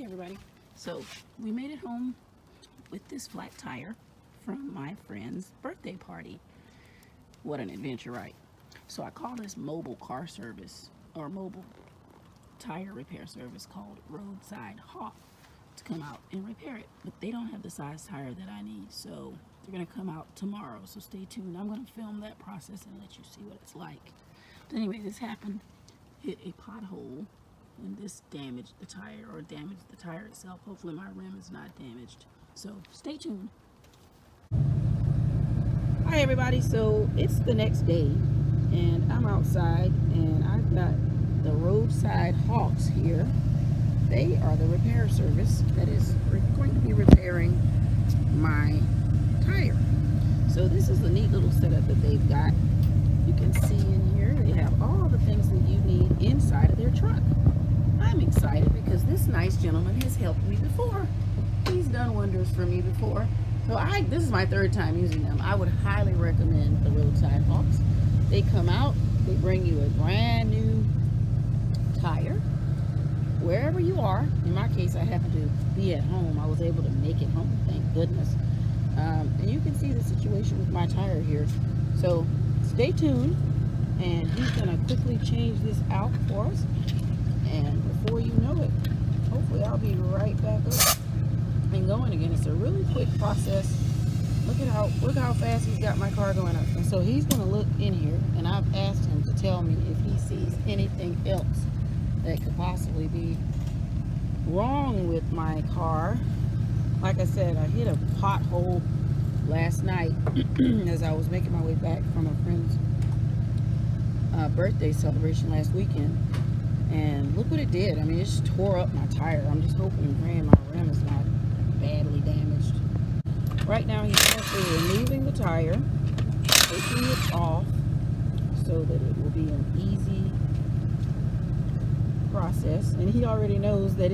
Hey everybody, so we made it home with this flat tire from my friend's birthday party. What an adventure, right? So I called this mobile car service or mobile tire repair service called Roadside to come out and repair it, but they don't have the size tire that I need, so they're gonna come out tomorrow, so stay tuned. I'm gonna film that process and let you see what it's like. But anyway, this happened, hit a pothole, and this damaged the tire, or damaged the tire itself. Hopefully my rim is not damaged, so stay tuned. Hi everybody, so it's the next day and I'm outside and I've got the Roadside Hawks here. They are the repair service that is going to be repairing my tire. So this is the neat little setup that they've got. You can see in here they have all the things that you need inside of their truck. I'm excited because this nice gentleman has helped me before. He's done wonders for me before. So this is my third time using them. I would highly recommend the Roadside Hawks. They come out, they bring you a brand new tire wherever you are. In my case, I happen to be at home. I was able to make it home, thank goodness. And you can see the situation with my tire here. So stay tuned, and he's gonna quickly change this out for us. And before you know it, hopefully I'll be right back up and going again. It's a really quick process. Look how fast he's got my car going up. And so he's gonna look in here, and I've asked him to tell me if he sees anything else that could possibly be wrong with my car. Like I said, I hit a pothole last night as I was making my way back from a friend's birthday celebration last weekend. And look what it did. I mean, it just tore up my tire. I'm just hoping and praying my rim is not badly damaged. Right now, he's actually removing the tire, taking it off so that it will be an easy process. And he already knows that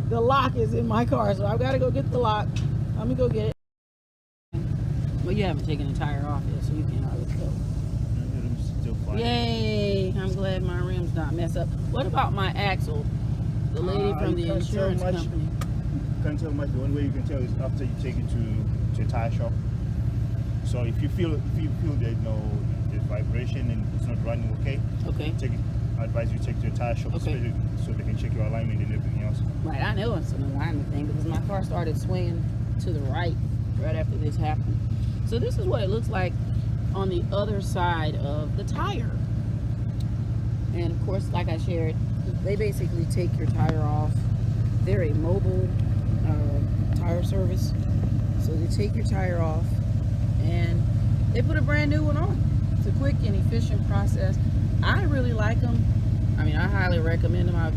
the lock is in my car, so I've got to go get the lock. Let me go get it. Well, you haven't taken the tire off yet, so you can't always go. Yay! I'm glad my rim's not messed up. What about my axle? The lady from the insurance company. Can't tell much. The only way you can tell is after you take it to a tire shop. So if you feel that there's vibration and it's not running okay, I advise you take it to a tire shop, especially so they can check your alignment and everything else. Right, I know it's an alignment thing because my car started swinging to the right after this happened. So this is what it looks like on the other side of the tire. And of course, like I shared, they basically take your tire off. They're a mobile tire service, so they take your tire off and they put a brand new one on. It's a quick and efficient process. I really like them. I mean, I highly recommend them. I've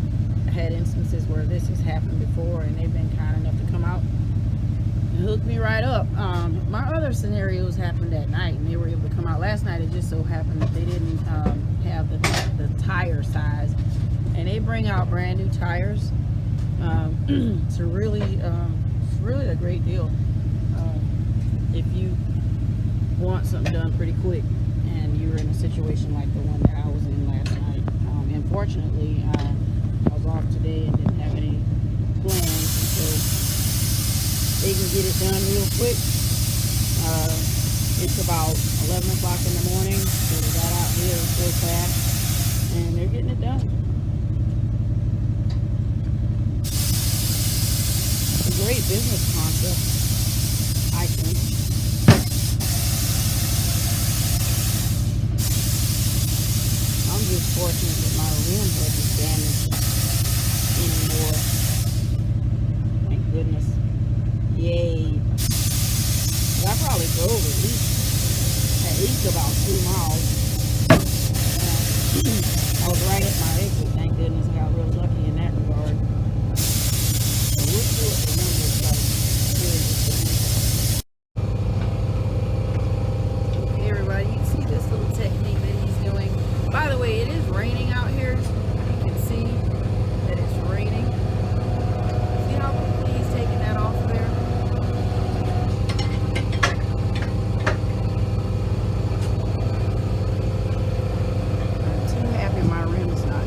had instances where this has happened before and they've been kind enough to come out and hook me right up. My other scenarios happened at night and they were able to come out. Last night it just so happened that they didn't have the tire size, and they bring out brand new tires. It's really a great deal if you want something done pretty quick and you're in a situation like the one that I was in last night. Unfortunately, I was off today and didn't have any plans, so they can get it done real quick. It's about 11 o'clock in the morning, so they got out here real fast and they're getting it done. Great business concept, I think. I'm just fortunate that my rim wasn't damaged anymore. Thank goodness. Yay. I probably drove at least about 2 miles. I was right at my exit, thank goodness. I got real lucky in that regard. We'll see what the numbers like here in just a minute. Okay, everybody, you can see this little technique that he's doing. By the way, it is raining out here. You can see that it's raining. See how quickly he's taking that off there? I'm too happy my rim is not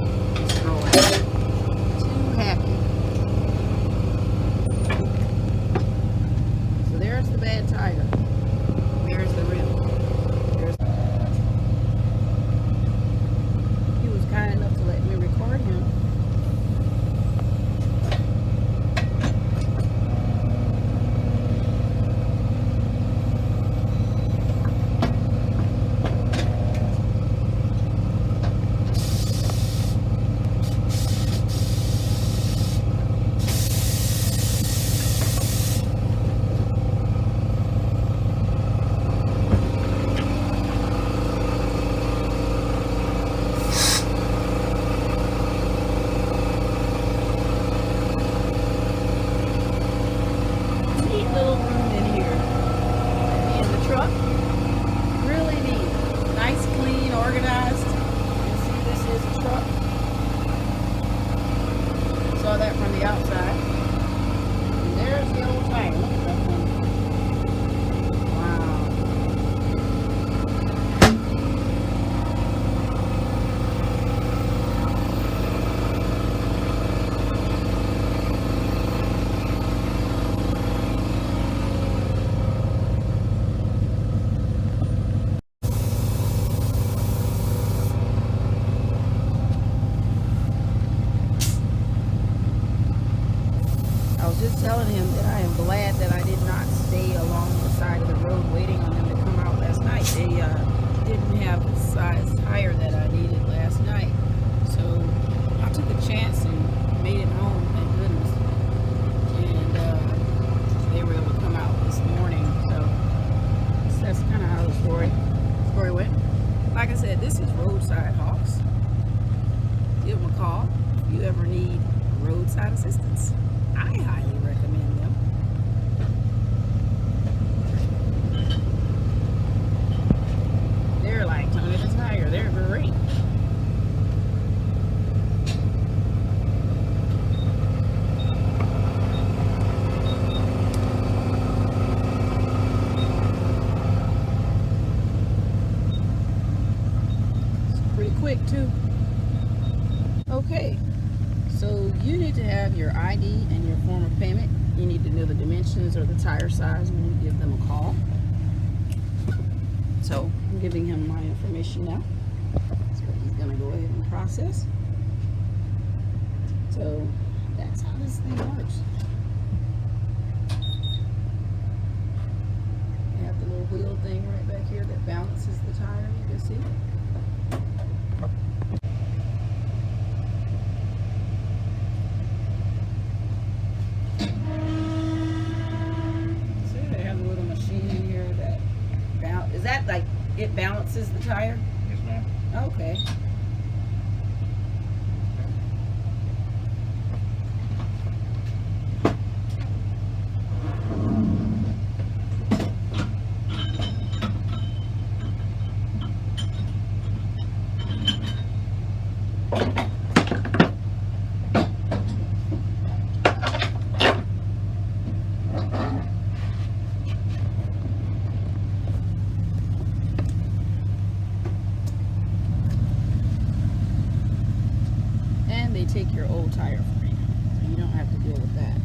I am glad that I did not stay along the side of the road waiting on them to come out last night. They didn't have the size tire that I needed last night. So I took a chance and made it home, thank goodness. And they were able to come out this morning. So that's kind of how the story went. Like I said, this is Roadside Hawks. Give them a call if you ever need roadside assistance. I highly recommend them. They're like Tony the Tiger. They're great. It's pretty quick too. Okay. So you need to have your ID and your form of payment. You need to know the dimensions or the tire size when you give them a call. So I'm giving him my information now. So he's gonna go ahead and process. So that's how this thing works. You have the little wheel thing right back here that balances the tire, you can see. Is that like it balances the tire? Yes, ma'am. Okay. They take your old tire for you, so you don't have to deal with that.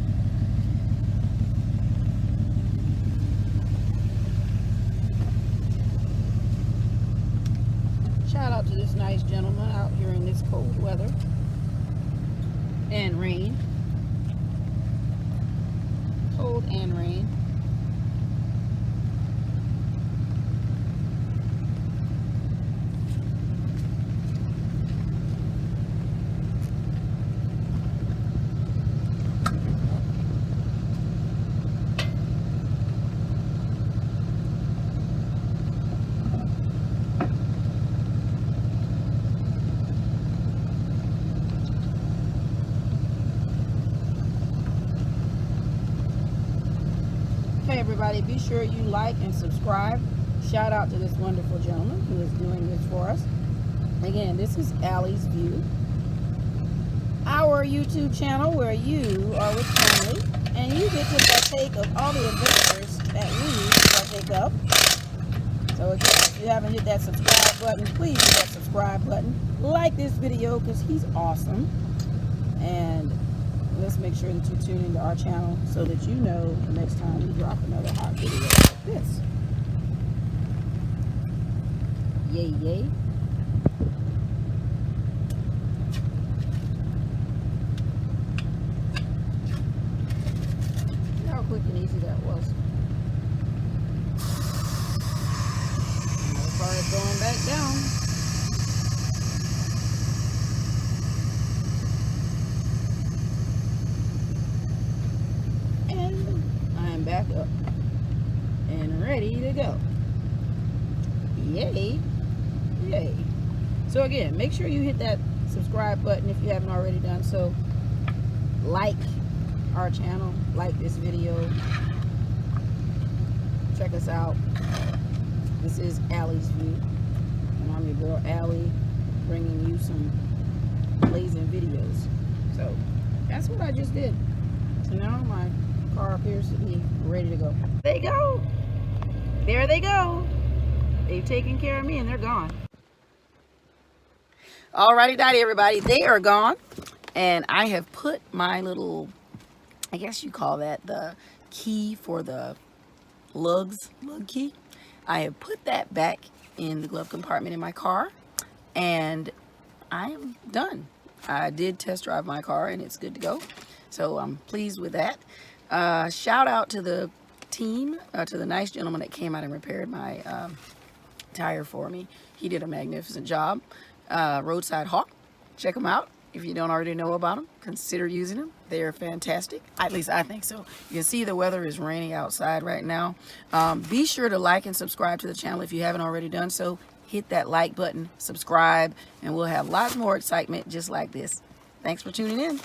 Shout out to this nice gentleman out here in this cold weather and rain. Cold and rain. Hey everybody, be sure you like and subscribe. Shout out to this wonderful gentleman who is doing this for us. Again, this is Allie's View, our YouTube channel where you are with family and you get to partake of all the adventures that we partake of. So again, if you haven't hit that subscribe button, please hit that subscribe button. Like this video because he's awesome. And let's make sure that you tune into our channel so that you know the next time we drop another hot video like this. Yay, yay. See how quick and easy that was. Now the car is going back down. Back up and ready to go. Yay, yay. So again, make sure you hit that subscribe button if you haven't already done so. Like our channel, like this video, check us out. This is Allie's View and I'm your girl Allie, bringing you some blazing videos. So that's what I just did. So now my car appears to be ready to go. They go. There they go. They've taken care of me and they're gone. Alrighty, everybody. They are gone. And I have put my little, I guess you call that the key for the lug key. I have put that back in the glove compartment in my car. And I am done. I did test drive my car and it's good to go. So I'm pleased with that. Shout out to the team, to the nice gentleman that came out and repaired my tire for me. He did a magnificent job. Roadside Hawk, check them out. If you don't already know about them, consider using them. They're fantastic. At least I think so. You can see the weather is raining outside right now. Be sure to like and subscribe to the channel if you haven't already done so. Hit that like button, subscribe, and we'll have lots more excitement just like this. Thanks for tuning in.